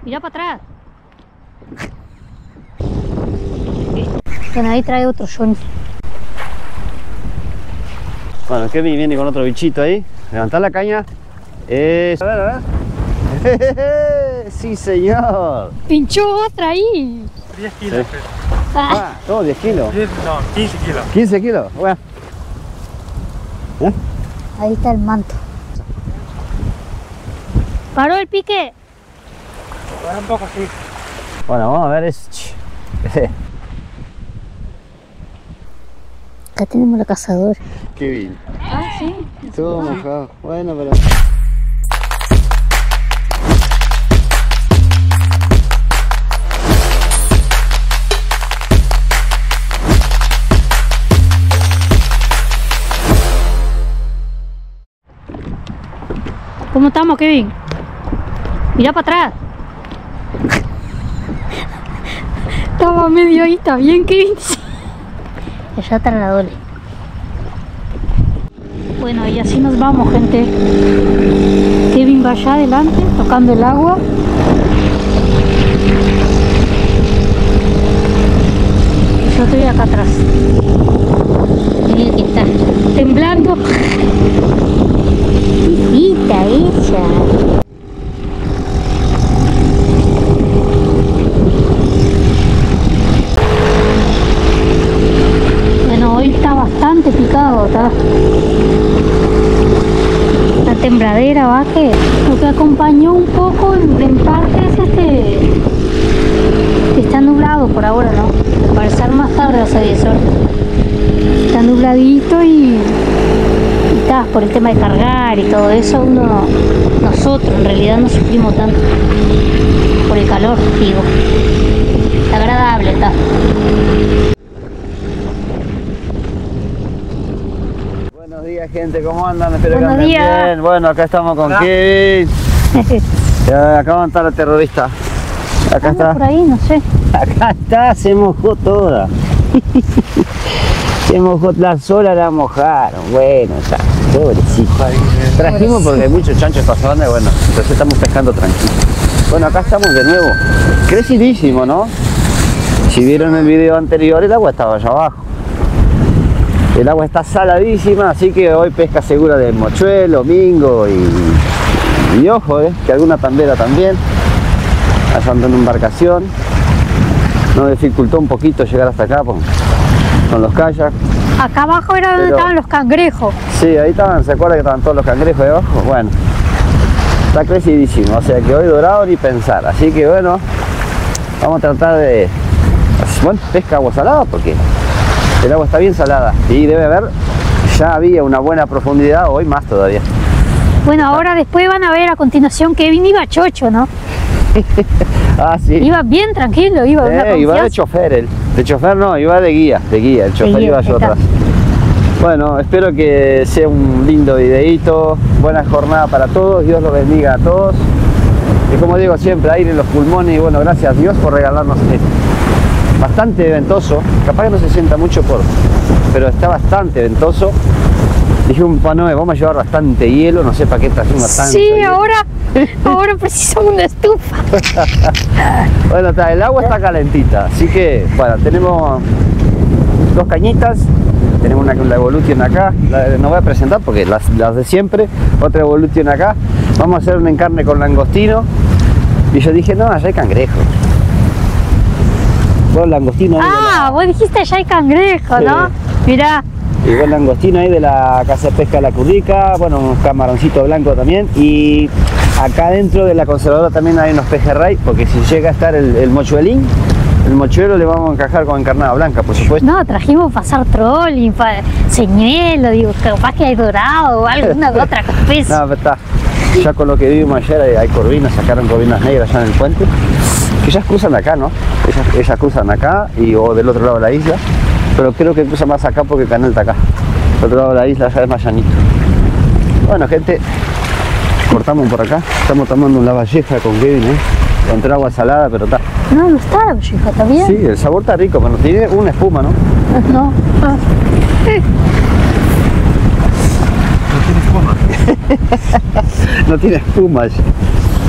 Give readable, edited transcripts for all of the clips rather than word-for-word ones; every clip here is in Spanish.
Mirá para atrás. Bueno, ahí trae otro Johnny. Bueno, Kevin viene con otro bichito ahí. Levantá la caña. A ver, a ver. Sí, señor. Pinchó otra ahí. 10 kilos. Sí. Todo 10 kilos. 10, no, 15 kilos. 15 kilos. Bueno. Ahí está el manto. ¿Paró el pique? Ahora un poco así. Bueno, vamos a ver. Acá tenemos la cazadora. Kevin. Ah, sí. Todo mojado. Bueno, pero... ¿Cómo estamos, Kevin? Mirá para atrás. Estaba medio ahí, ¿está bien, Kevin? Allá está la Dole. Bueno, y así nos vamos, gente. Kevin va allá adelante, tocando el agua. Yo estoy acá atrás. Mira que está temblando. Quita ella. Bueno, hoy está bastante picado, está. La tembladera va que lo que acompañó un poco en parte es que está nublado por ahora, ¿no? Para ser más tarde hace 10 horas. Está nubladito y por el tema de cargar y todo eso, nosotros en realidad no sufrimos tanto por el calor, digo. Está agradable, está. Buenos días, gente, ¿cómo andan? Espero Buenos que anden días. bien. Bueno, acá estamos con Kevin. Acá va a estar la terrorista. Acá está. Por ahí, no sé. Acá está, se mojó toda. Se mojó, la sola la mojaron. Bueno, está. Pobrecito. Trajimos porque hay muchos chanchos pasando y bueno, entonces estamos pescando tranquilos. Bueno, acá estamos de nuevo. Crecidísimo, ¿no? Si vieron el video anterior, el agua estaba allá abajo. El agua está saladísima, así que hoy pesca segura de mochuelo, mingo y ojo, que alguna tambera también. Allá ando en embarcación. Nos dificultó un poquito llegar hasta acá con los kayaks. Acá abajo era donde estaban los cangrejos. Sí, ahí estaban, ¿se acuerda que estaban todos los cangrejos de abajo? Bueno, está crecidísimo, o sea que hoy dorado ni pensar. Así que bueno, vamos a tratar de... Bueno, pesca agua salada porque el agua está bien salada y debe haber, ya había una buena profundidad, hoy más todavía. Bueno, ahora después van a ver a continuación que Kevin iba chocho, ¿no? Ah, sí. Iba bien tranquilo, iba de chofer él. De chofer no, iba de guía, el chofer iba yo atrás. Bueno, espero que sea un lindo videíto, buena jornada para todos, Dios los bendiga a todos. Y como digo siempre, aire en los pulmones y bueno, gracias a Dios por regalarnos esto. Bastante ventoso, capaz que no se sienta mucho pero está bastante ventoso. Dije un panoe, vamos a llevar bastante hielo, no sé para qué trajimos tanto. Sí, hielo. ahora precisamos una estufa. Bueno, el agua está calentita, así que bueno, tenemos dos cañitas, tenemos una con la Evolution acá, no voy a presentar porque las de siempre, otra Evolution acá, vamos a hacer un encarne con langostino y yo dije, no, allá hay cangrejo. Bueno, langostino ahí vos dijiste allá hay cangrejo, sí. ¿no? Mirá. Y buen langostino ahí de la Casa de Pesca La Currica, bueno, un camaroncito blanco también. Y acá dentro de la conservadora también hay unos pejerrey, porque si llega a estar el mochuelín, el mochuelo le vamos a encajar con encarnada blanca, por supuesto. No, trajimos pasar trolling, señuelo, digo, capaz que hay dorado o alguna otra especie. No, pero está. Ya con lo que vimos ayer hay corvinas, sacaron corvinas negras allá en el puente. Que ellas cruzan acá, ¿no? Ellas cruzan acá o del otro lado de la isla. Pero creo que cruza más acá porque el canal está acá. Del otro lado de la isla ya es más llanito. Bueno, gente, cortamos por acá. Estamos tomando un lavalleja con Kevin, Encontré agua salada, pero está. No, no está la valleja, ¿está bien? Sí, el sabor está rico, pero tiene una espuma, ¿no? No. No tiene espuma. No tiene espuma.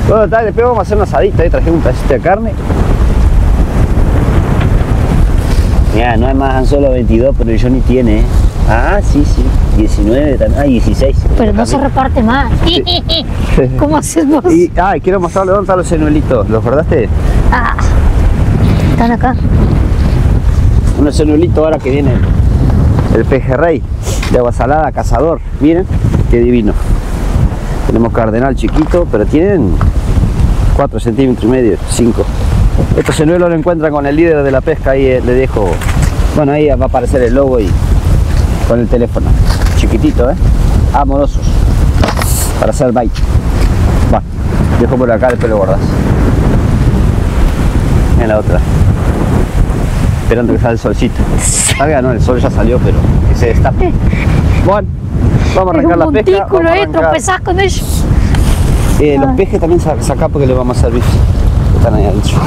Bueno, tal, después vamos a hacer un asadito, ahí trajimos un pedacito de carne. Mira, no es más, han solo 22, pero el Johnny tiene, ¿eh? Ah, sí, 19 también, 16. Pero no se reparte más. ¿Cómo haces vos? Y, quiero mostrarle dónde están los señuelitos, ¿los guardaste? Ah, están acá. Unos señuelitos ahora que viene el pejerrey de agua salada, cazador. Miren, qué divino. Tenemos cardenal chiquito, pero tienen 4 centímetros y medio, 5. Estos señuelos lo encuentran con el líder de la pesca, ahí le dejo, bueno, ahí va a aparecer el logo y con el teléfono, chiquitito, amorosos, para hacer bait. Va, dejo por acá, después lo guardas. En la otra, esperando que salga el solcito. Salga, no, el sol ya salió, pero que se destape. Bueno, vamos a arrancar la pesca. Es un montículo, tropezás con ellos. Los pejes también sacá porque les vamos a servir. Están ahí adentro.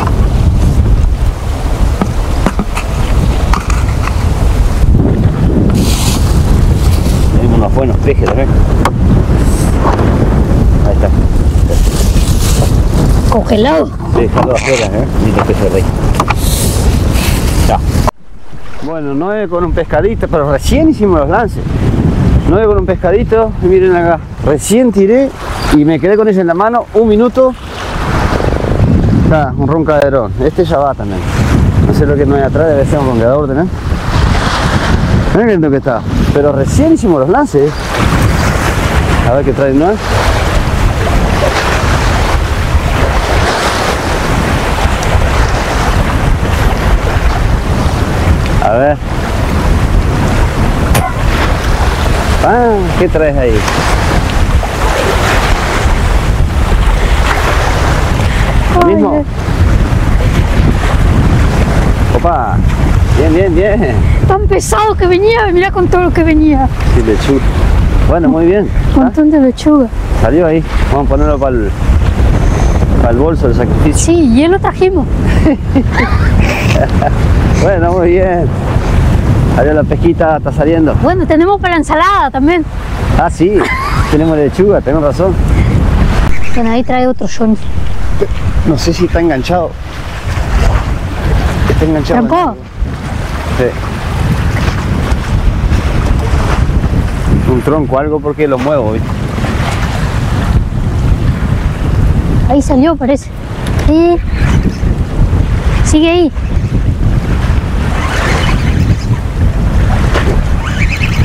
Tenemos unos buenos pejes también. Ahí está. Congelado. Sí, está todo afuera, Lindo pejerrey. Ya. Bueno, 9 con un pescadito, pero recién hicimos los lances. 9 con un pescadito, y miren acá. Recién tiré y me quedé con ella en la mano, 1 minuto. Un roncaderón, este ya va también. No sé lo que no hay atrás, debe ser un ronqueador también. Miren qué lindo que está. Pero recién hicimos los lances. A ver qué trae, ¿no? A ver. ¿Qué traes ahí? ¿Lo mismo? Opa, bien. Tan pesado que venía, mirá con todo lo que venía. Sí, lechuga. Bueno, muy bien. Un montón de lechuga. Salió ahí, vamos a ponerlo para el bolso del sacrificio. Sí, y lo trajimos. Bueno, muy bien. Salió la pesquita, está saliendo. Bueno, tenemos para la ensalada también. Ah, sí, tenemos lechuga, tenés razón. Bueno, ahí trae otro Johnny. No sé si está enganchado. Está enganchado. ¿Tampoco? Sí. Un tronco, algo porque lo muevo, ¿viste? Ahí salió, parece. Sí. Sigue ahí.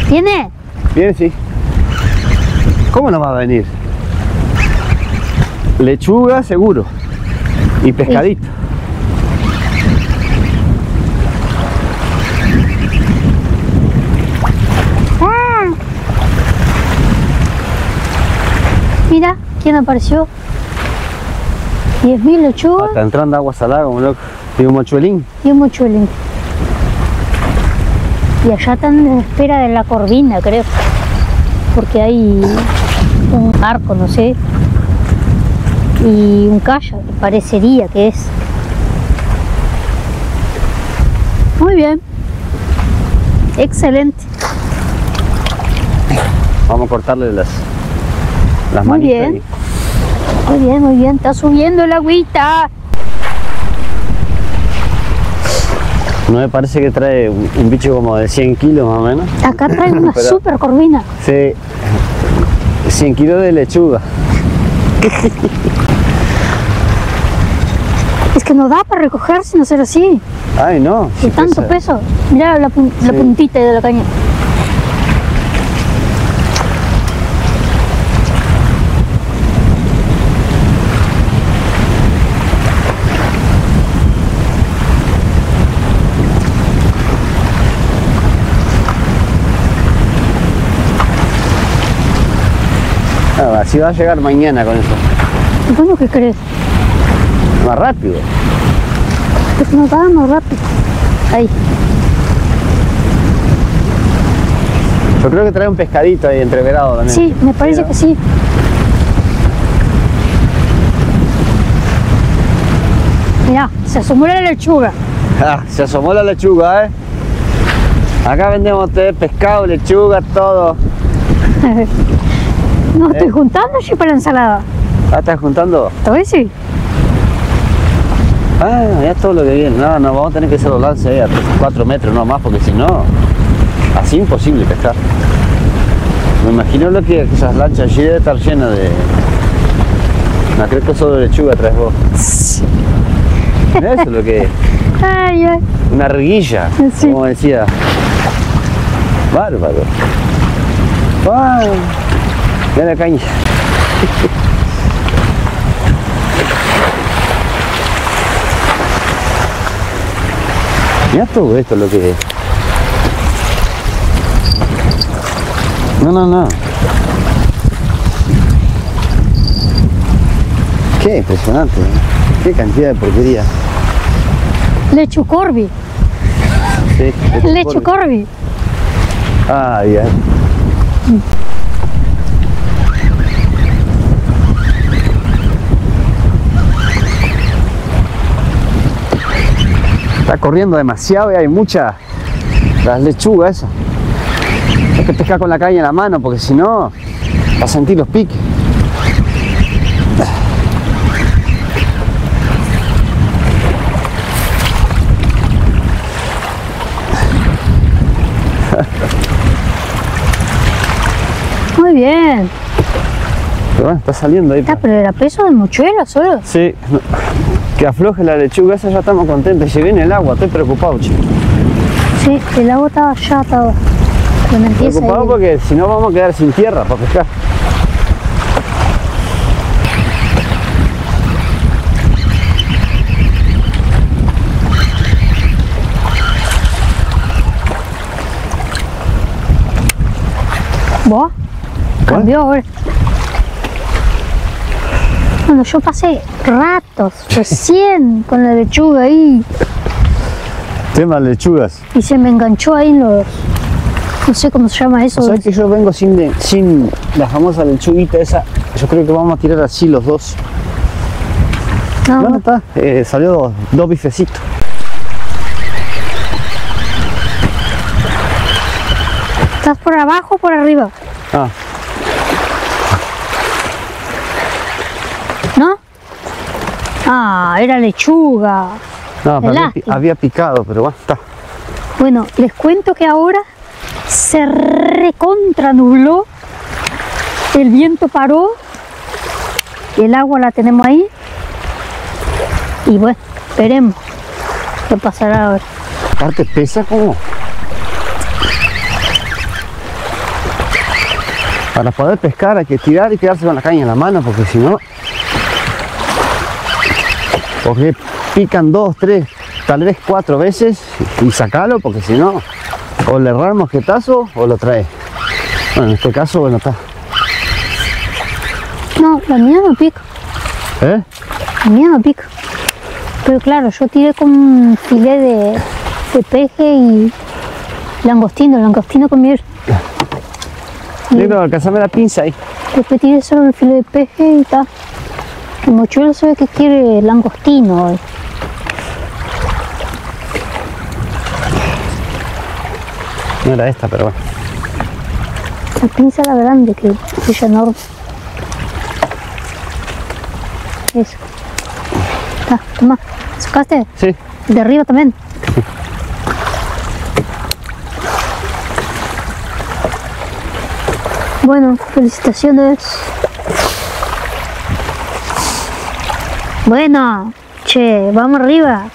¿Viene? Bien, sí. ¿Cómo no va a venir? Lechuga seguro. Y pescadito. Sí. Mira, ¿quién apareció? 10.000 lechugas. Está entrando agua salada como loco. Y un mochuelín. Y un mochuelín. Y allá están en espera de la corvina, creo. Porque hay un arco, no sé. Y un kayak, parecería que es. Muy bien. Excelente. Vamos a cortarle las muy manitas. Bien. Ahí. Muy bien. Está subiendo el agüita. No me parece que trae un bicho como de 100 kilos más o menos. Acá trae una pero, super corvina. Sí. 100 kilos de lechuga. Es que no da para recoger sin hacer así. Ay, no. De tanto peso. Mira la puntita de la caña. Así va a llegar mañana con eso. Bueno, ¿qué crees? Más rápido. Pues nos va más rápido. Ahí. Yo creo que trae un pescadito ahí entreverado también. Sí, me parece que sí. Mirá, se asomó la lechuga. Se asomó la lechuga, Acá vendemos pescado, lechuga, todo. No estoy juntando, sí, para la ensalada. Ah, ¿estás juntando? ¿Te ves? Sí. Ah, ya todo lo que viene. No, no, vamos a tener que hacer los lances ahí a 4 metros no más, porque si no, así imposible pescar. Me imagino lo que esas lanchas allí debe estar llenas de... No, creo que solo lechuga traes vos. Eso es lo que es. Ay, ay. Una riguilla, Sí. como decía. Bárbaro. ¡Wow! Mira la caña. Mira todo esto lo que es. No, no, no. Qué impresionante, ¿eh? Qué cantidad de porquería. Lechu Corby. Sí, Lechu Corby. Ay, ay. Está corriendo demasiado y hay muchas las lechugas esas. Hay que pescar con la caña en la mano porque si no va a sentir los piques. Muy bien. Pero bueno, está saliendo ahí. Está, pero era peso de mochuelo solo. Sí, que afloje la lechuga esa, ya estamos contentos. Si viene el agua, estoy preocupado, chico. Sí, el agua estaba ya, estaba. Cuando empieza Preocupado ahí. porque si no vamos a quedar sin tierra para pescar. ¿Vos? Cambió ahora. Bueno, yo pasé ratos, recién, con la lechuga ahí. Temas lechugas. Y se me enganchó ahí en los... No sé cómo se llama eso. O sea que yo vengo sin la famosa lechuguita esa. Yo creo que vamos a tirar así los dos. No, No, no está. Salió dos bifecitos. ¿Estás por abajo o por arriba? Ah, ¿No? Ah, era lechuga. no, pero Lástima. había picado, pero bueno, está. Bueno, les cuento que ahora se recontra nubló, el viento paró, el agua la tenemos ahí y bueno, esperemos qué pasará ahora. Aparte pesa como. Para poder pescar hay que tirar y quedarse con la caña en la mano, porque si no... Porque pican 2, 3, tal vez 4 veces y sacalo, porque si no, o le errar el mosquetazo o lo trae. Bueno, en este caso, bueno, está. No, la mía no pica, ¿Eh? la mía no pica. Pero claro, yo tiré con un filé de peje y langostino con miel. Negro, alcanzame la pinza ahí. Después tiré solo el filé de peje y está. El mochuelo se ve que quiere langostino hoy. No era esta, pero bueno. La pinza la grande, que es enorme. Eso. Está, toma. ¿Sacaste? Sí. De arriba también. Bueno, felicitaciones. Bueno, che, vamos arriba.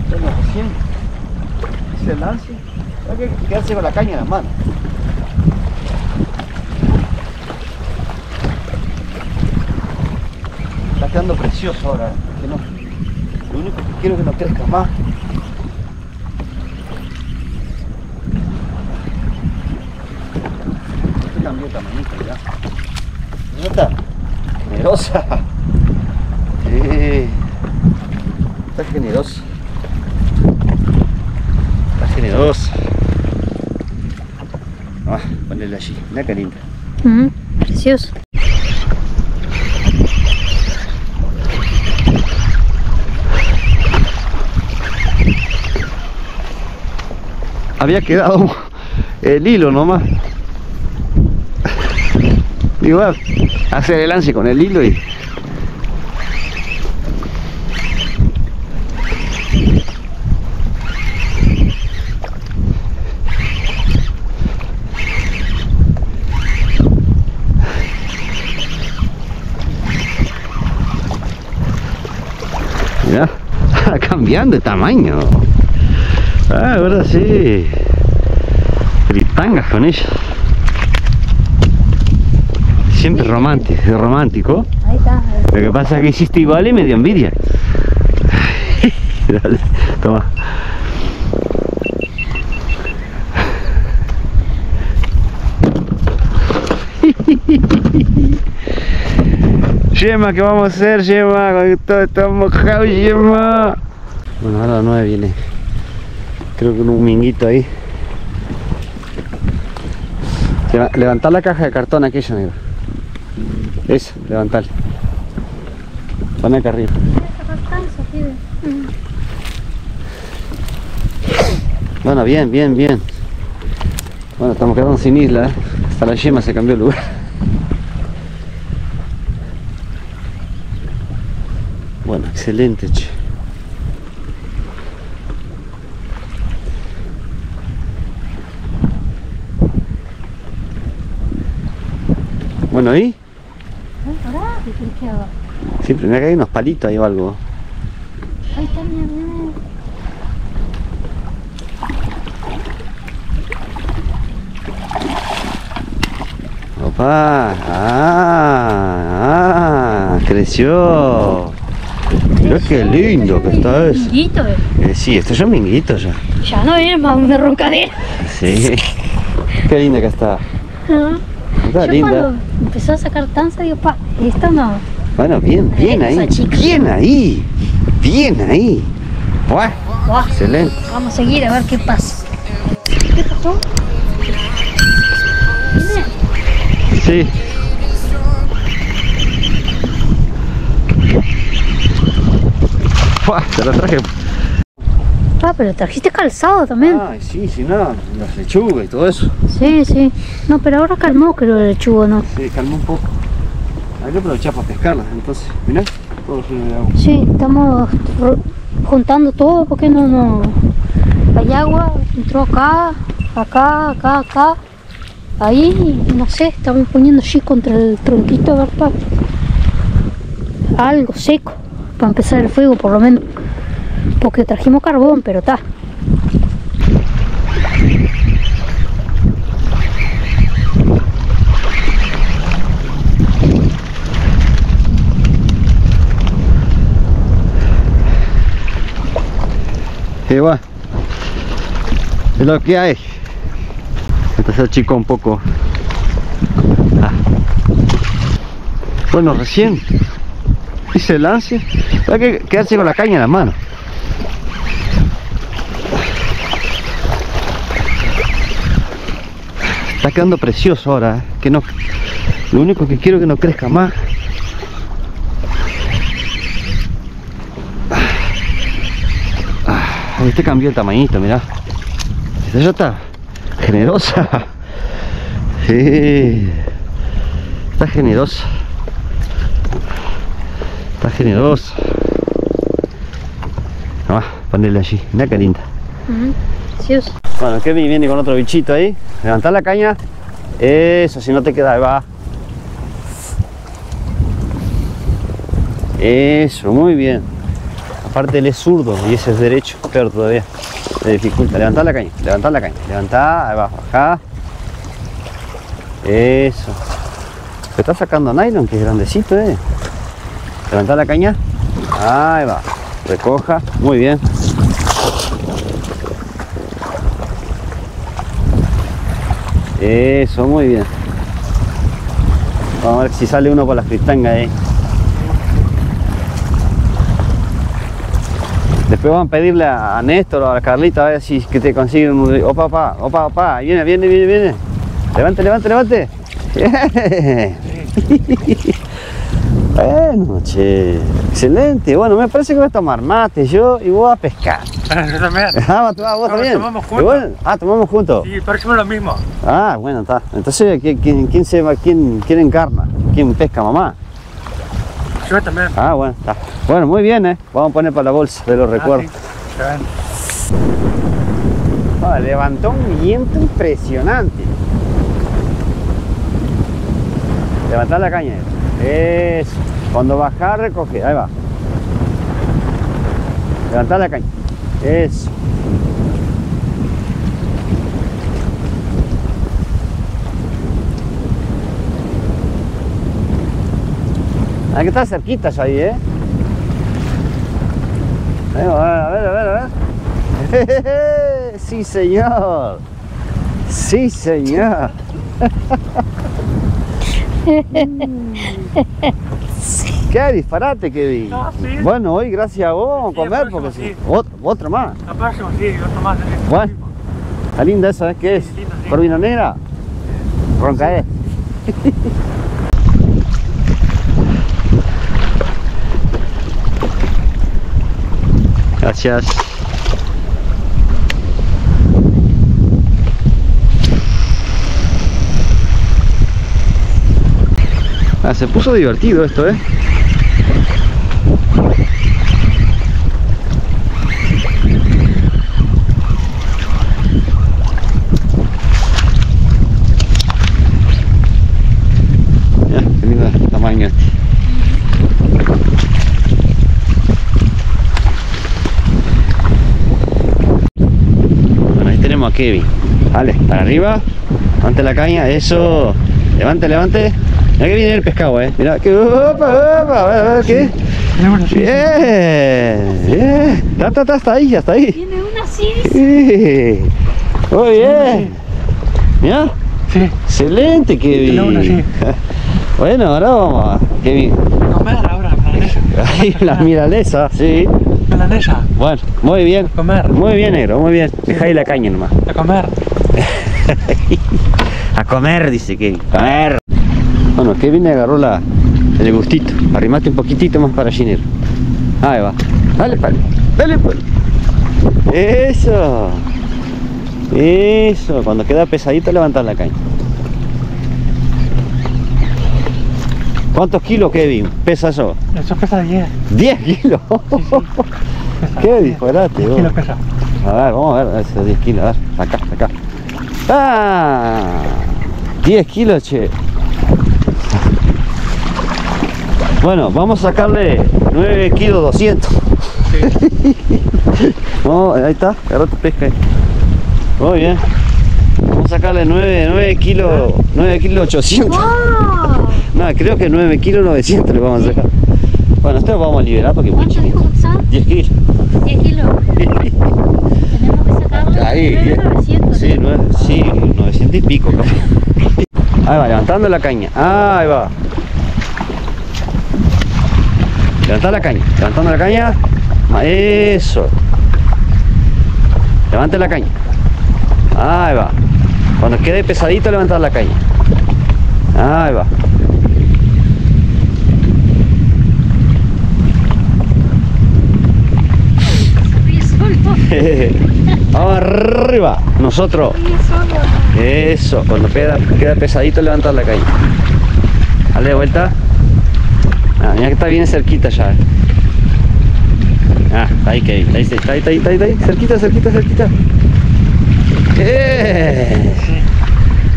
Bueno, recién hice el lance. Hay que quedarse con la caña en las manos. Está quedando precioso ahora. Que no, lo único que quiero es que no crezca más. Este cambió de tamañito ya. ¿No está? Generosa. Está generosa. Está generosa. Ah, ponele allí. Mira qué linda. Precioso. Había quedado el hilo nomás. Igual, hacer el lance con el hilo y... Mirá, cambiando de tamaño. Ah, ahora sí. Fritangas con ella. Siempre romántico. Ahí está. Lo que pasa es que hiciste igual y me dio envidia. Dale, toma. Yema, ¿qué vamos a hacer, Yema? Con todo está mojado, Yema. Bueno, ahora a las 9 viene. Creo que un minguito ahí. Levantar la caja de cartón aquella, negro. Eso, levantarla. Pon acá arriba. Bueno, bien. Bueno, estamos quedando sin isla, ¿eh? Hasta la Yema se cambió el lugar. Bueno, excelente, che. Bueno, ¿ahí? Pará, ¿qué querés que haga? Siempre me hay unos palitos ahí o algo. Ahí está, mira. Opa, creció. Mirá qué lindo que está eso. Minguito, Sí, estos son minguitos ya. Ya no es más una roncadera. Sí. Qué linda que está. Está Yo linda. cuando empezó a sacar tanza, digo, pa, esto no. Bueno, bien ahí. Esa chica. Bien ahí. Buah, Buah. excelente. Vamos a seguir a ver qué pasa. ¿Qué pasó? ¿Viene? Sí. Buah, te lo traje. Ah, pero trajiste calzado también. Ay, sí, no, las lechugas y todo eso. Sí. No, pero ahora calmó, creo, el lechugo, ¿no? Sí, calmó un poco. Hay que aprovechar para pescarlas, entonces, mirá, todo lleno de agua. Sí, estamos juntando todo porque no. Hay agua, entró acá. Ahí, no sé, estamos poniendo allí contra el tronquito, ¿verdad? Algo seco, para empezar el fuego por lo menos. Porque trajimos carbón, pero está. Igual, es lo que hay. Entonces chico un poco. Bueno, recién hice el lance. Hay que quedarse con la caña en la mano. Está quedando precioso ahora, ¿eh? Que no, lo único que quiero es que no crezca más. Este cambió el tamañito, mirá. Esta ya está generosa. Sí. Está generosa. Vamos a ponerle allí. Mirá qué linda. Precioso. Bueno, Kevin viene con otro bichito ahí. Levantá la caña. Eso, si no te queda, ahí va. Eso, muy bien. Aparte él es zurdo y ese es derecho, peor todavía. Le dificulta. Levantá la caña. Levantá, ahí va, bajá. Eso. Se está sacando nylon, que es grandecito, Levantá la caña. Ahí va. Recoja. Muy bien. Eso, muy bien. Vamos a ver si sale uno por las fritangas ahí. Después vamos a pedirle a Néstor o a Carlita a ver si que te consiguen un... Opa, viene. Levante. Bueno, che, excelente. Bueno, me parece que voy a tomar mate yo y voy a pescar. Yo también. Vos No, también. tomamos juntos. Y bueno, tomamos juntos. Sí, parecemos lo mismo. Ah, bueno, está. Entonces, ¿quién encarna? ¿Quién pesca, mamá? Yo también. Ah, bueno, está. Bueno, muy bien, Vamos a poner para la bolsa de los recuerdos. Sí. Ya ven. Levantó un viento impresionante. Levantar la caña. Eso. Cuando bajás, recoge. Ahí va. Levantar la caña. Eso. Hay que estar cerquita ya ahí, Ahí va, a ver. Sí, señor. Sí, señor. Qué disparate que vi. Ah, sí. Bueno, hoy gracias a vos vamos a Sí, comer el porque próximo, si. sí. Otro más. La próxima sí, otro más. Bueno, está linda esa, ¿ves qué es? Sí, linda, sí. ¿Corvina negra? Roncaé. Gracias. Se puso divertido esto, Ya, qué lindo tamaño este. Bueno, ahí tenemos a Kevin. Vale, para arriba, levante la caña, eso. Levante. Mira que viene el pescado, Mira que. Opa, a ver qué. Bien. Está ahí, ya está ahí. Tiene una así. Sí. Muy bien. Mira. Sí. Excelente, Kevin. Tiene una así. Bueno, ahora vamos a Kevin. Comer ahora, milanesa. Ahí la milanesa, sí. Milanesa. Bueno, muy bien. Comer. Muy bien, negro, muy bien. Deja ahí la caña nomás. A comer. A comer, dice Kevin. Comer. Bueno, Kevin agarró el gustito. Arrimate un poquitito más para Ginero. Ahí va. Dale, pal. Dale, pal. Eso. Eso. Cuando queda pesadito, levantar la caña. ¿Cuántos kilos, Kevin? ¿Pesa eso? Eso pesa 10. 10 kilos. Pesa Qué 10. disparate, 10 vos. kilos pesa. A ver, vamos a ver esos 10 kilos. A ver, acá. ¡Ah! 10 kilos, che. Bueno, vamos a sacarle 9 kilos 200. Sí. Vamos, ahí está, agarró tu pesca ahí. Muy bien. Vamos a sacarle 9 kilos 800. ¡Wow! No, creo que 9 kilos 900 le vamos a sacar. Bueno, esto lo vamos a liberar porque es muy ¿Cuánto dijo chiquito. que son? 10 kilos. 10 kilos. Tenemos que sacarlo. Ahí, 900. sí, 900 y pico, café. Ahí va, levantando la caña. Ahí va. Levantando la caña. Eso. Levante la caña. Ahí va. Cuando quede pesadito, levantar la caña. Ahí va. Vamos arriba. Nosotros. Eso. Cuando queda pesadito, levantar la caña. Dale de vuelta. Ah, mira que está bien cerquita ya. Ah, ahí que ahí está, ahí. Cerquita.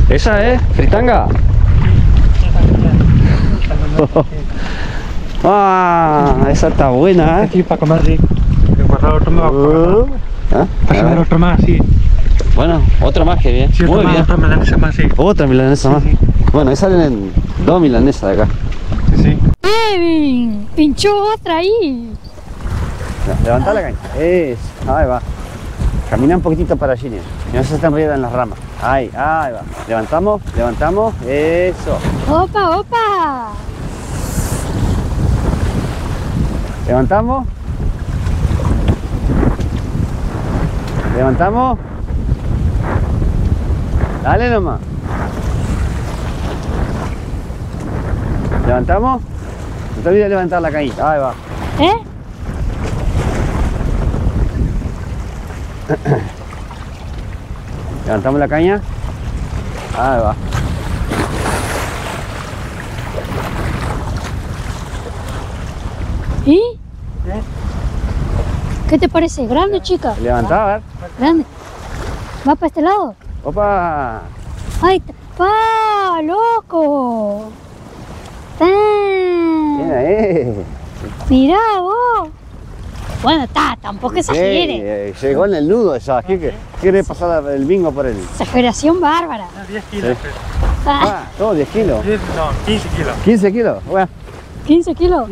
Esa fritanga. Ah, esa está buena, Aquí para comer, sí. Encontrar otro más. Para comer otro más, sí. Bueno, otro más que bien. Sí, otro Muy más, bien. otra milanesa más, sí. Otra milanesa más. Sí. Bueno, ahí salen 2 milanesas de acá. Sí. Kevin, pinchó otra ahí. Levantá la caña. Eso. Ahí va. Camina un poquitito para allí. No se está enredando en las ramas. Ahí va. Levantamos. Eso. Opa. Levantamos. Dale nomás. Levantamos. te olvides de levantar la cañita. Ahí va. ¿Eh? Levantamos la caña. Ahí va. ¿Y? ¿Qué te parece? ¿Grande o chica? Levantá, a ver. Grande. ¿Va para este lado? Opa. ¡Ay! ¡Pa! ¡Loco! Bien ahí. Mirá vos. Bueno, tampoco exagere. Llegó en el nudo ya. ¿Qué quiere pasar el bingo por él? Exageración bárbara. 10 kilos. Sí. Todo 10 kilos. 10, no, 15 kilos. 15 kilos. Bueno. 15 kilos.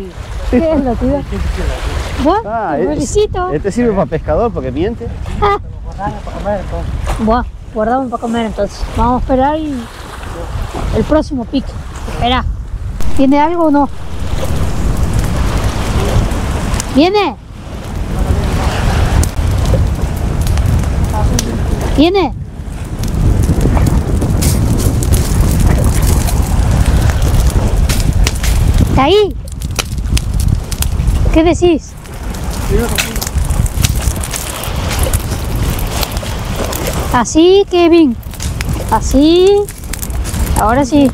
¿Qué es lo tío? 15 kilos. ¿Vos? Es- Felicito. Este sirve para pescador porque miente. Guardamos para comer entonces. Buah, guardamos para comer entonces. Vamos a esperar y el próximo pique. Espera. ¿Tiene algo o no? ¿Viene? ¿Viene? ¿Está ahí? ¿Qué decís? Así, Kevin. Así. Ahora sí.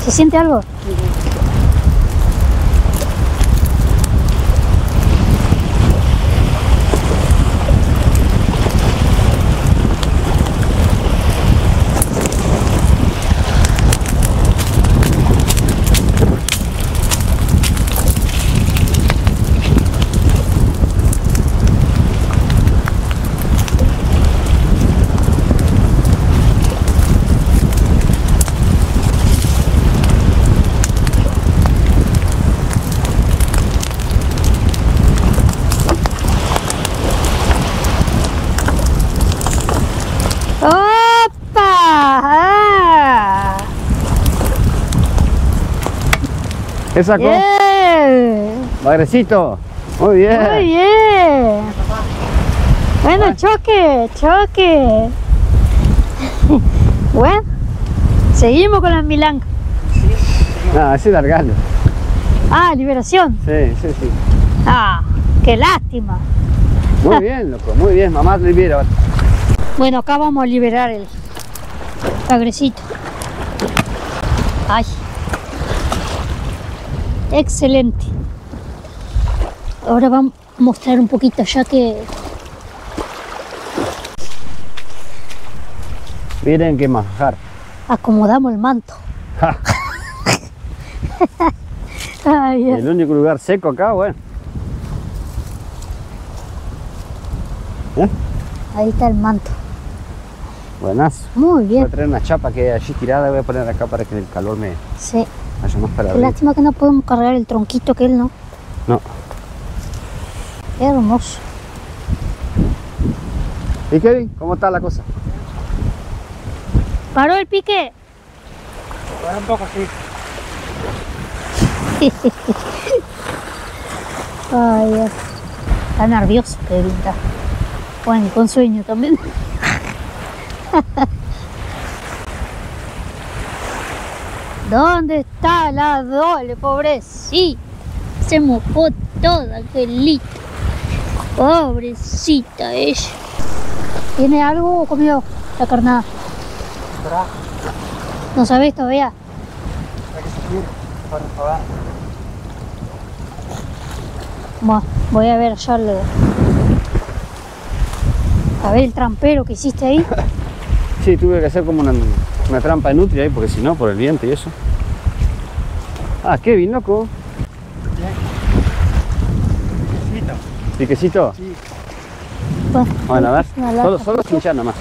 ¿Se siente algo? ¡Opa! ¡Ah! ¿Qué sacó? ¡Bien! Bagrecito. Muy bien. Muy bien. Bueno, choque, choque. Bueno, seguimos con la milanga. Nada, ese largalo. Ah, liberación. Sí, sí, sí. Ah, qué lástima. Muy bien, loco. Muy bien. Mamá te libera. Bueno, acá vamos a liberar el bagrecito. Ay. Excelente. Ahora vamos a mostrar un poquito ya que... Miren qué manjar. acomodamos el manto. Ja. Ay, Dios. El único lugar seco acá, bueno. Ahí está el manto. Buenazo. Muy Voy a bien. traer una chapa que hay allí tirada, voy a poner acá para que el calor me Sí. vaya más para Qué arriba. lástima que no podemos cargar el tronquito que él no. No. Qué hermoso. ¿Y Kevin? ¿Cómo está la cosa? ¿Paró el pique? Ahora un poco así. Ay, Dios. Está nervioso que grita. Bueno, y con sueño también. ¿Dónde está la Dole, pobrecita? Se mojó toda, Angelita. Pobrecita ella. ¿Tiene algo o comió la carnada? Esperá, ¿No sabés todavía? para que se tire. Para probar. Bueno, voy a ver ya a ver el trampero que hiciste ahí. Sí, tuve que hacer como una trampa de nutria ahí, porque si no, por el viento y eso. Ah, Kevin, loco. Necesito. Piquecito. Sí. Bueno, a ver. Una lata. Solo cinchar nomás.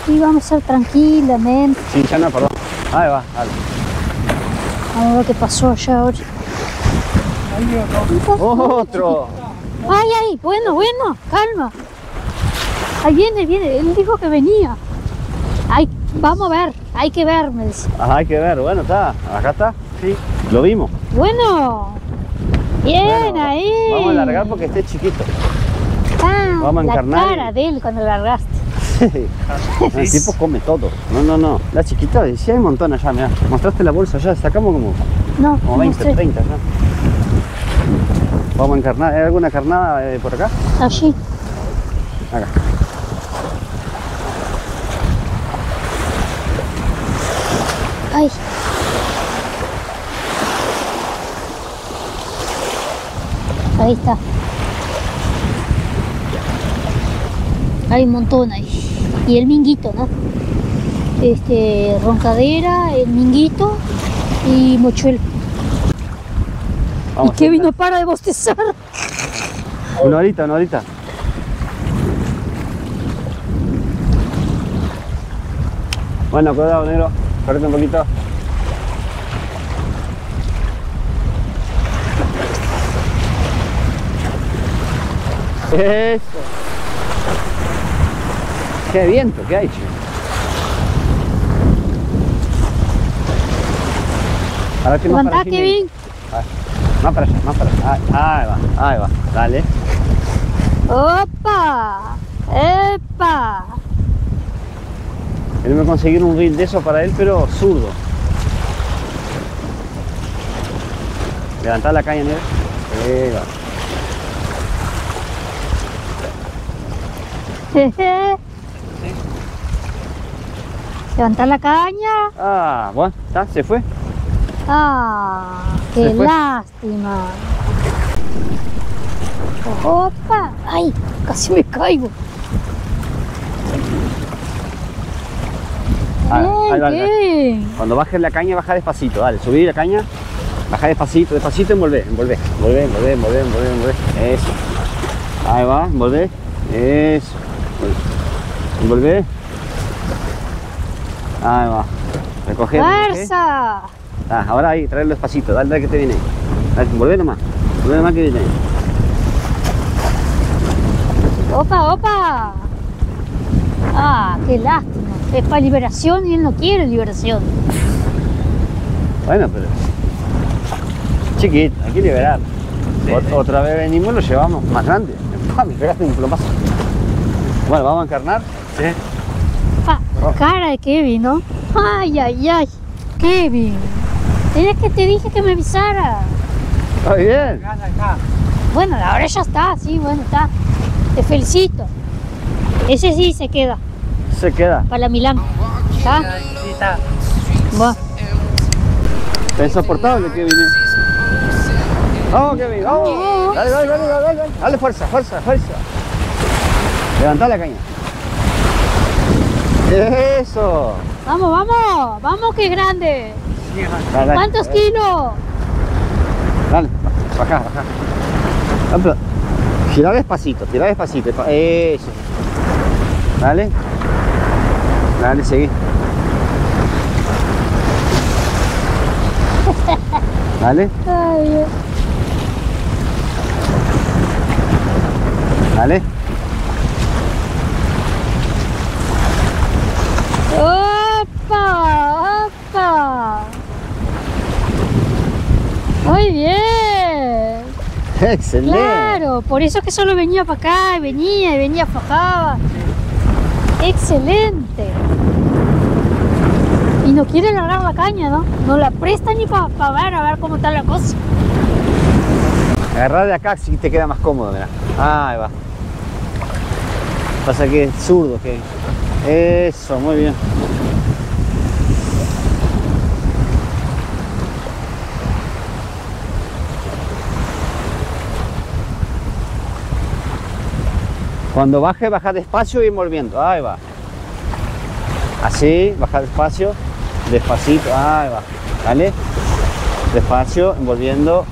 Y vamos a hacer tranquilamente. Cinchar no, perdón. Ahí va, dale. Vamos a ver qué pasó allá ahora. ¡Otro! Ay, ay, bueno, calma. Ahí viene, él dijo que venía. Ay, vamos a ver, hay que ver, me dice. Ajá, hay que ver. Bueno, está. Acá está. Sí. Lo vimos. Bueno, bien Bueno, ahí. Vamos a largar porque esté chiquito. Ah, vamos a la encarnar cara de él cuando largaste. Sí. El tipo come todo. No. La chiquita, sí hay un montón allá, mirá. Mostraste la bolsa allá, sacamos No, como 20, mostré. 30 allá. Vamos a encarnar. ¿Hay alguna carnada por acá? Allí. Acá. Ay. Ahí está. Hay un montón ahí. Y el minguito, ¿no? Roncadera, el minguito y mochuelo. Vamos Y Kevin no para de bostezar. Una horita. Bueno, cuidado, negro. Correte un poquito. Eso. Qué viento que hay, che. Ahora que más para Levantá, allí, Kevin. más para allá. Ahí va. Dale. ¡Opa! ¡Epa! Él me conseguir un reel de eso para él, pero zurdo. Levantá la caña, negro. Ahí va. Levanta la caña. Ah, bueno, está, se fue. Ah, Se qué fue. lástima. Opa, ay, casi me caigo. Ahí va. Bien. Cuando bajes la caña, baja despacito, dale, subí la caña, baja despacito y envolvé. Eso. Ahí va, envolvé. Eso. Envolvé. Ahí va. Recoge. ¡Fuerza! Ah, ahora ahí, traerlo despacito, dale que te viene. Dale, envolvé nomás que viene. Opa, opa. Ah, qué lástima. Es para liberación y él no quiere liberación. Bueno, pero chiquito, hay que liberar. Otra vez venimos y lo llevamos más grande. Me pegaste un plomazo. Bueno, vamos a encarnar. Sí. Pa, cara de Kevin, ¿no? Ay, ay, ay. Kevin. Tenías que te dije que me avisara. Está bien. Bueno, ahora ya está, sí, bueno, está. Te felicito. Ese sí se queda Se queda. para la Milán. ¿Está? Sí, está. Bueno. Está insoportable que viene. Vamos, Kevin, vamos. Dale. Dale fuerza. Levantá la caña. Eso. Vamos que es grande. Dale. ¿Cuántos kilos? Dale, baja. Girá despacito. Eso. Dale, seguí. Dale, Ay, Dios. dale. ¡Opa! Muy bien. Excelente. Claro, por eso es que solo venía para acá, y venía, aflojaba. Excelente. Y no quiere agarrar la caña, ¿no? No la presta ni para ver, a ver cómo está la cosa. Agarrá de acá si te queda más cómodo, mirá. Ahí va. Pasa que es zurdo, que. Eso, muy bien. Cuando baje, baja despacio y envolviendo. Ahí va. Así, baja despacio, despacito. Ahí va. Dale. Despacio, envolviendo.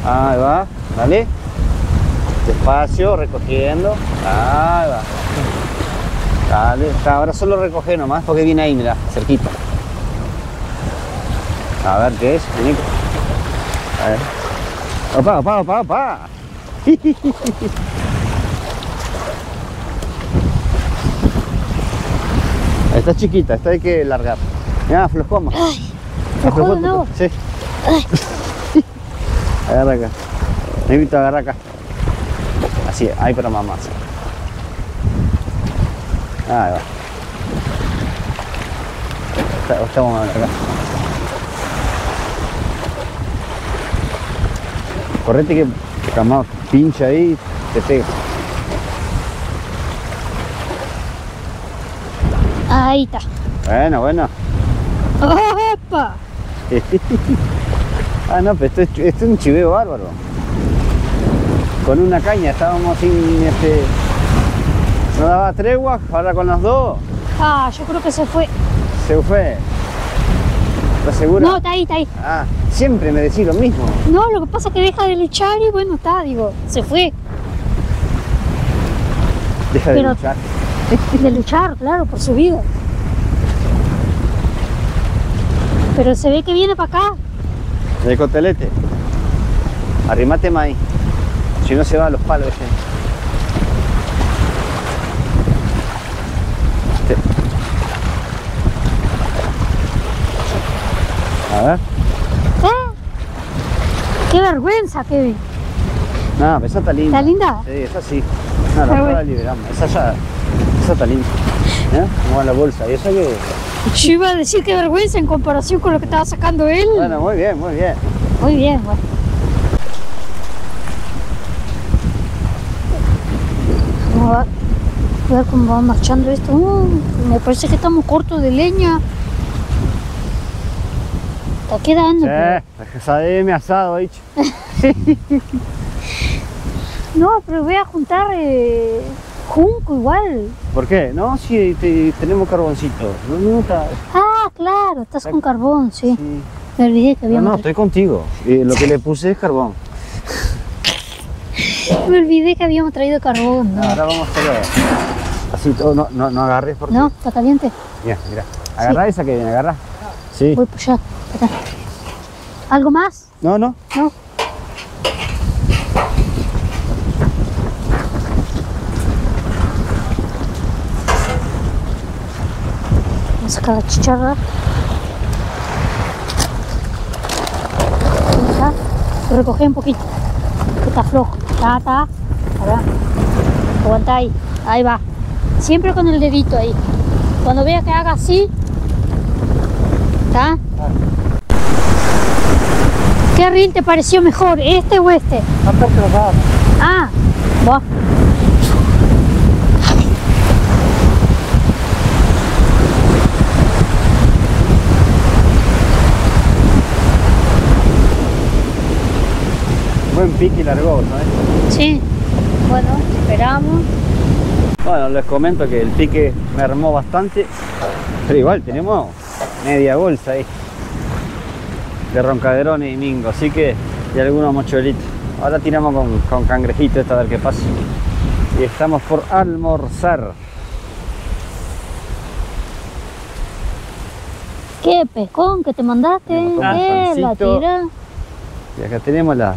Ahí va. Dale. Despacio, recogiendo. Ahí va. Dale. Ahora solo recoge nomás porque viene ahí, mira, cerquita. A ver qué es. Vení. A ver. Opa. Está chiquita, esta hay que largar. Ya, aflojó más. Aflojó de nuevo. Sí. Agarra acá. Me invito a agarrar acá. Así, ahí para mamá. Ahí va. Estamos acá. Correte que jamás pincha ahí, te pega. Ahí está. Bueno, bueno. ¡Opa! Ah, no, pero esto es un chiveo bárbaro. Con una caña estábamos sin no daba tregua, ahora con los dos. Ah, yo creo que se fue. Se fue. ¿Estás segura? No, está ahí, está ahí. Ah, siempre me decís lo mismo. No, lo que pasa es que deja de luchar y bueno, está, digo, se fue. Deja de Pero- luchar. De luchar, claro, por su vida. Pero se ve que viene para acá. El cotelete. Arrimate más ahí. Si no se va a los palos ese. A ver. ¿Eh? ¡Qué vergüenza, Kevin! No, pero esa está linda. ¿Está linda? Sí, esa sí. No, la Está otra la bueno. liberamos. Esa está linda. ¿Eh? Como la bolsa. Y esa que... Yo iba a decir qué vergüenza en comparación con lo que estaba sacando él. Bueno, muy bien, muy bien. Muy bien, bueno. Vamos a ver cómo va marchando esto. Me parece que estamos cortos de leña. Está quedando. pero- Sademe asado, dicho. No, pero voy a juntar junco igual. ¿Por qué? No, sí, tenemos carboncito. No está... Ah, claro, estás con carbón, sí. Sí. Me olvidé que No, habíamos, no, estoy contigo. Lo que le puse es carbón. me olvidé que habíamos traído carbón. No, Ahora vamos a hacerlo así, todo, no agarres porque... no, está caliente. Mira, mira. Agarrá esa que viene, agarrá. Sí. Voy por allá. Acá. ¿Algo más? No, no. No. Vamos a sacar la chicharra. Ahí está. Lo recogí un poquito. Que está flojo. Está. Ahora. Aguanta ahí. Ahí va. Siempre con el dedito ahí. Cuando veas que haga así. ¿Está? ¿Qué reel te pareció mejor? ¿Este o este? Ah, vos. Buen pique y largoso, ¿eh? Sí. Bueno, esperamos. Bueno, les comento que el pique me armó bastante. Pero igual tenemos media bolsa ahí. De roncaderones y mingo. Así que, y algunos mochuelitos. Ahora tiramos con cangrejito esta a ver qué pasa. Y estamos por almorzar. ¿Qué pescón que te mandaste? Tenemos un ¿Qué? La pancito. tira. Y acá tenemos la...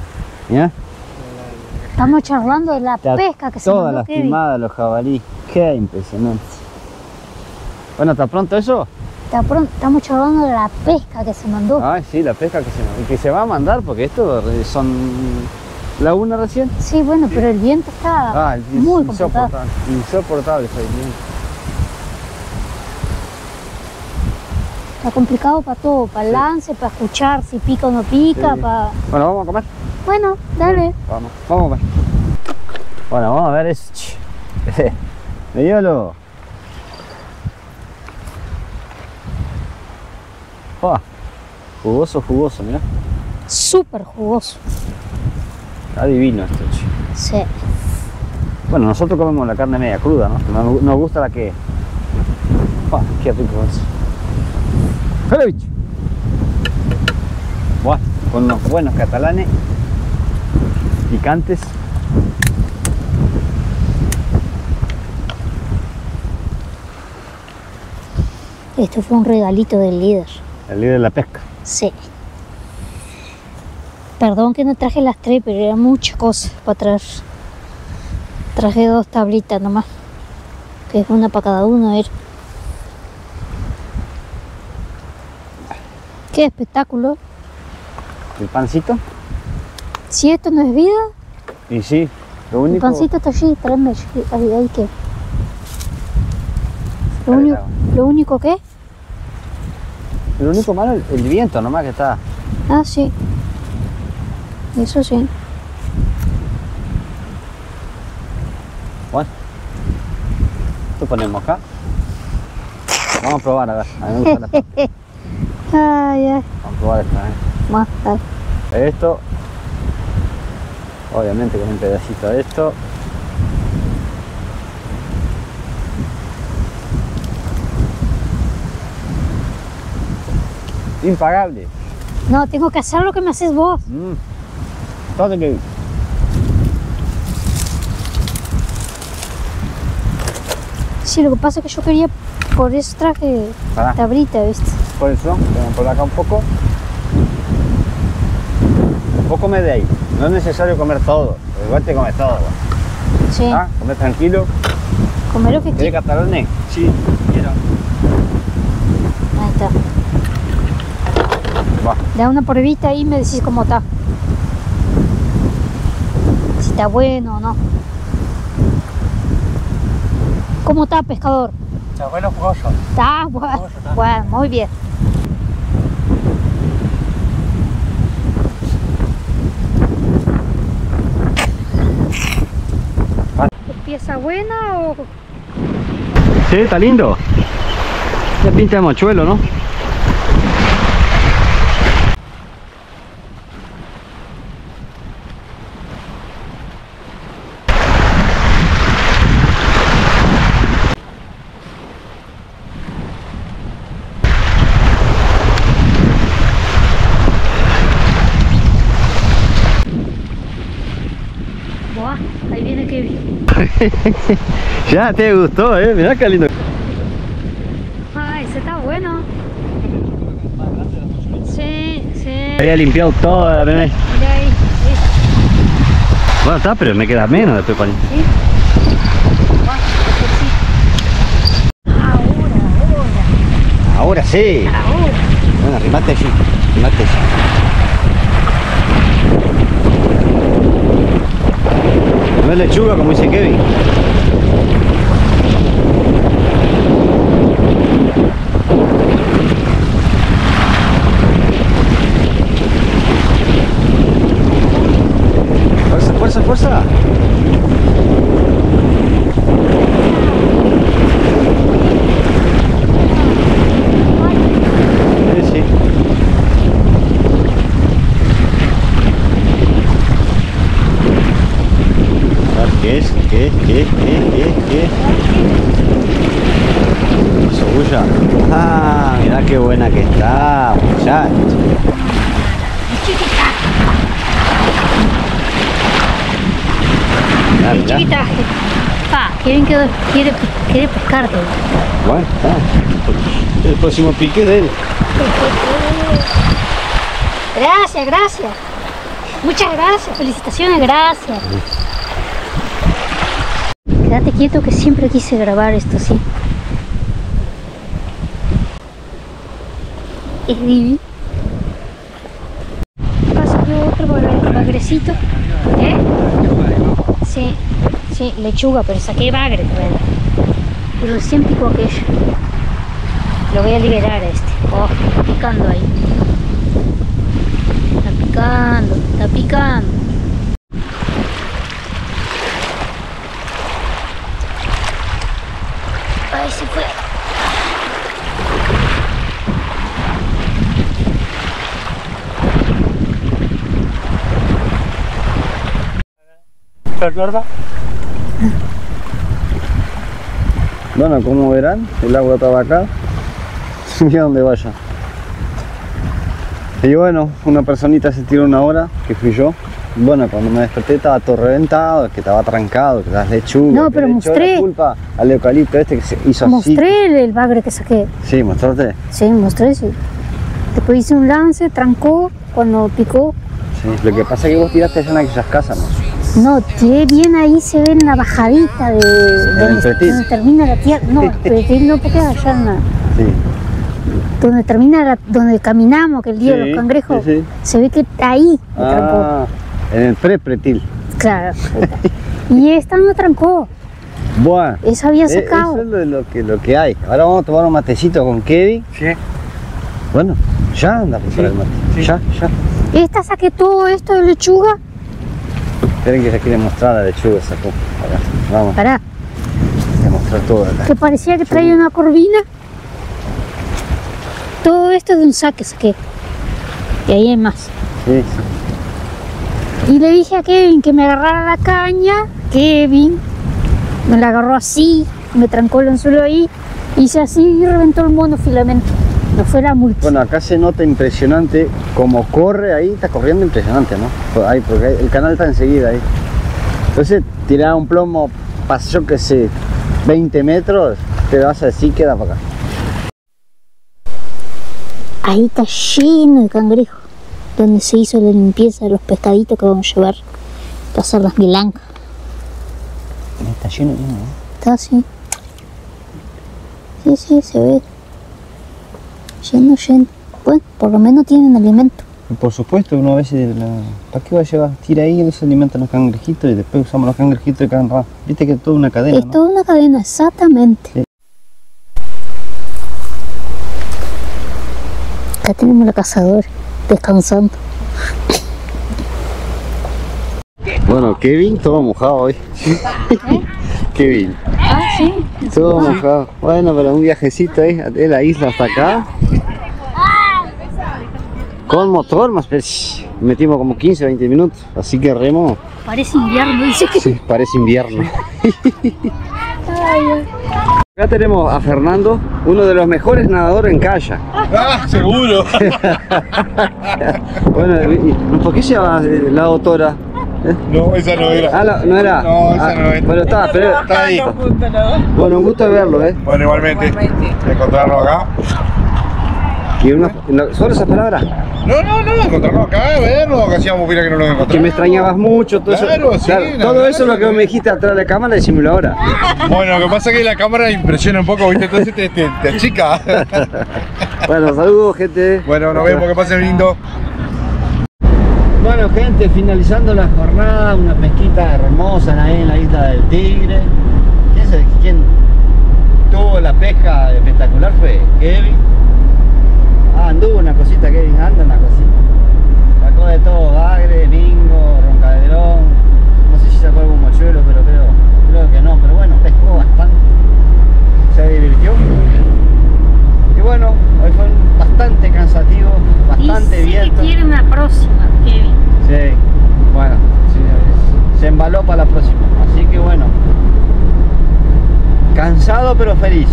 ¿ya? Estamos charlando de la pesca que se Toda mandó la Kevin. estimada, los jabalí. Qué impresionante. Bueno, ¿está pronto eso? Estamos charlando de la pesca que se mandó. Ay, sí, la pesca que se va a mandar, porque esto son la una recién. Sí, bueno, pero el viento está Es muy complicado. insoportable. Insoportable fue el viento. Está complicado para todo, para el lance, para escuchar si pica o no pica, Sí. para... Bueno, vamos a comer. Bueno, dale. Vamos a comer. Bueno, vamos a ver eso. Medíalo. Jugoso, jugoso, mirá. Súper jugoso. Está divino esto, che. Sí. Bueno, nosotros comemos la carne media cruda, ¿no? Nos gusta la que... Qué rico es. ¡Hola, bicho! Buah, con unos buenos catalanes. Picantes. Esto fue un regalito del líder. El líder de la pesca. Sí. Perdón que no traje las tres, pero eran muchas cosas para traer. Traje 2 tablitas nomás. Que es una para cada uno. A ver. Qué espectáculo. El pancito. Si esto no es vida, Y sí, lo el único... pancito está allí, tráeme ahí que. Lo único que... Lo único malo es el viento nomás que está. Ah, sí. Eso sí. Bueno. ¿Lo ponemos acá? Vamos a probar, a ver. A mí me gusta la papa. Ay, ay. Vamos a probar esta, Más, dale. Esto. Obviamente con un pedacito de esto. Impagable. No, tengo que hacer lo que me haces vos. Todo que... Sí, lo que pasa es que yo quería, por eso traje Pará. tablita, ¿viste? Por eso, tengo por acá un poco. Vos comés de ahí. No es necesario comer todo. Pero igual te comes todo. Sí, ¿Ah? Comés tranquilo. comer lo que ¿Querés quieras. catalones? Sí, quiero. Ahí está. Va. Da una pruebita ahí y me decís cómo está. Si está bueno o no. ¿Cómo está, pescador? Está bueno, jugoso. Está bueno. está. Bueno, muy bien. ¿Pieza buena o...? Sí, está lindo. Ya pinta de mochuelo, ¿no? Buah, ahí viene Kevin. Ya te gustó, mirá qué lindo. Ay, ese está bueno. Sí, sí. Había limpiado todo, Mira ahí. Bueno, está, pero me queda menos después para... ¿Sí? Ahora. Ahora sí. Ahora. Bueno, arrimate allí. Arrimate allí. No es lechuga como dice Kevin. Fuerza, fuerza, fuerza. Sí, sí. A ver, ¿qué es? ¿Qué? Cebolla. Ah, mirá qué buena que está, muchacho. Mirá, mirá. Chiquita. Kevin quiere pescarte. Bueno, está. El próximo pique de él. Gracias, gracias. Muchas gracias, felicitaciones, gracias. Quédate quieto que siempre quise grabar esto, sí. Es divino. Acá salió otro bagrecito. ¿Eh? Sí, sí, lechuga, pero saqué bagre también. Y recién picó aquello. Lo voy a liberar a este. Oh, está picando ahí. Está picando, está picando. Ahí se fue. ¿Verdad? Bueno, como verán, el agua estaba acá. Mira dónde vaya. Y bueno, una personita se tiró una hora, que fui yo. Bueno, cuando me desperté estaba todo reventado, que estaba trancado, que las lechugas. No, pero que le echó mostré. la culpa al eucalipto este que se hizo así. Mostré el bagre que saqué. Sí, mostraste. Sí, mostré, sí. Después hice un lance, trancó, cuando picó. Sí, lo que pasa es que vos tiraste allá en aquellas casas, ¿no? No, tiré bien ahí, se ve en la bajadita de donde termina la tierra. No, el pretil no, porque allá en la, Sí. donde termina donde caminamos, que el día de los cangrejos, sí, sí. se ve que ahí me trancó. Ah, en el pretil. Claro. Y esta no trancó. Bueno. Eso había sacado. Eso es lo que hay. Ahora vamos a tomar un matecito con Kevin. Sí. Bueno, ya anda a preparar el mate. Sí. Ya. Esta saqué todo esto de lechuga. Esperen que ya quiere mostrar la lechuga, sacó. Ahora, vamos Pará, a mostrar todo acá. que parecía que traía una corvina. Todo esto de un saque saqué. Y ahí hay más. Sí. Y le dije a Kevin que me agarrara la caña. Kevin me la agarró así, me trancó el anzuelo ahí, hice así y reventó el monofilamento. No fue la multi. Bueno, acá se nota impresionante como corre ahí, está corriendo impresionante, ¿no? Ahí, porque el canal está enseguida ahí. Entonces, tirar un plomo, yo que sé, 20 metros, te vas a decir queda para acá. Ahí está lleno de cangrejos, donde se hizo la limpieza de los pescaditos que vamos a llevar para hacer las milancas. Está lleno, ¿no? Está así. Sí, se ve. Lleno. Bueno, por lo menos tienen alimento. Por supuesto, uno a veces, ¿para qué va a llevar? Tira ahí, no se alimentan los cangrejitos y después usamos los cangrejitos de cada rato. Viste que es toda una cadena, Es ¿no? toda una cadena, exactamente. Sí. Acá tenemos la cazadora, descansando. Bueno, Kevin, todo mojado hoy. Kevin, Ah, sí. todo mojado. Bueno, pero un viajecito ahí de la isla hasta acá. Con motor, más metimos como 15-20 minutos. Así que remo, Parece invierno, dice que. sí, parece invierno. Ay, Acá tenemos a Fernando, uno de los mejores nadadores en kayak. ¡Ah, seguro! Bueno, ¿por qué se llama la autora? No, esa no era. Ah, no era. No, esa no es. Bueno, está ahí. Bueno, un gusto de verlo, ¿eh? Bueno, igualmente. De encontrarlo acá. Y ¿solo esas palabras? No, encontrarlo acá, verlo, que hacíamos mira que no lo encontramos. Que me extrañabas mucho, todo Claro, eso. sí, la todo verdad eso es lo que vos me dijiste atrás de la cámara, decímelo ahora. Bueno, lo que pasa es que la cámara impresiona un poco, ¿viste? Entonces te achica. Bueno, saludos, gente. Bueno, nos vemos, que pasen lindo. Bueno, gente, finalizando la jornada, una pesquita hermosa ahí en la isla del Tigre. ¿Quién tuvo la pesca espectacular? Fue Kevin. Anduvo una cosita, Kevin, anda una cosita. Sacó de todo, bagre, mingo, roncaderón. No sé si sacó algún mochuelo, pero creo que no. Pero bueno, pescó bastante. Se divirtió. Y bueno, hoy fue bastante cansativo, bastante dice viento. que quiere una próxima, Kevin. Sí, bueno, sí, se embaló para la próxima. Así que bueno, cansado pero feliz.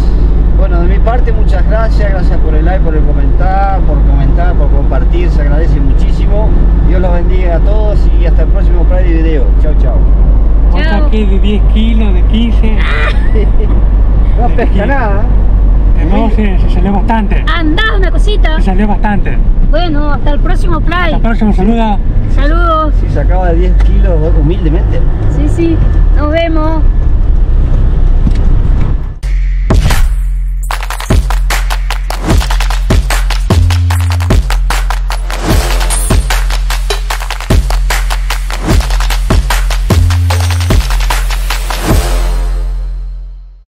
Bueno, de mi parte muchas gracias por el like, por el comentar, por compartir, se agradece muchísimo. Dios los bendiga a todos y hasta el próximo Pride video. Chao, chao. Chao. Otra que de 10 kilos, de 15. No pesca nada. No, se salió bastante. Anda, una cosita. Se salió bastante. Bueno, hasta el próximo Hasta play. el próximo, saluda. Saludos. Sí, sacaba de 10 kilos humildemente. Sí, nos vemos.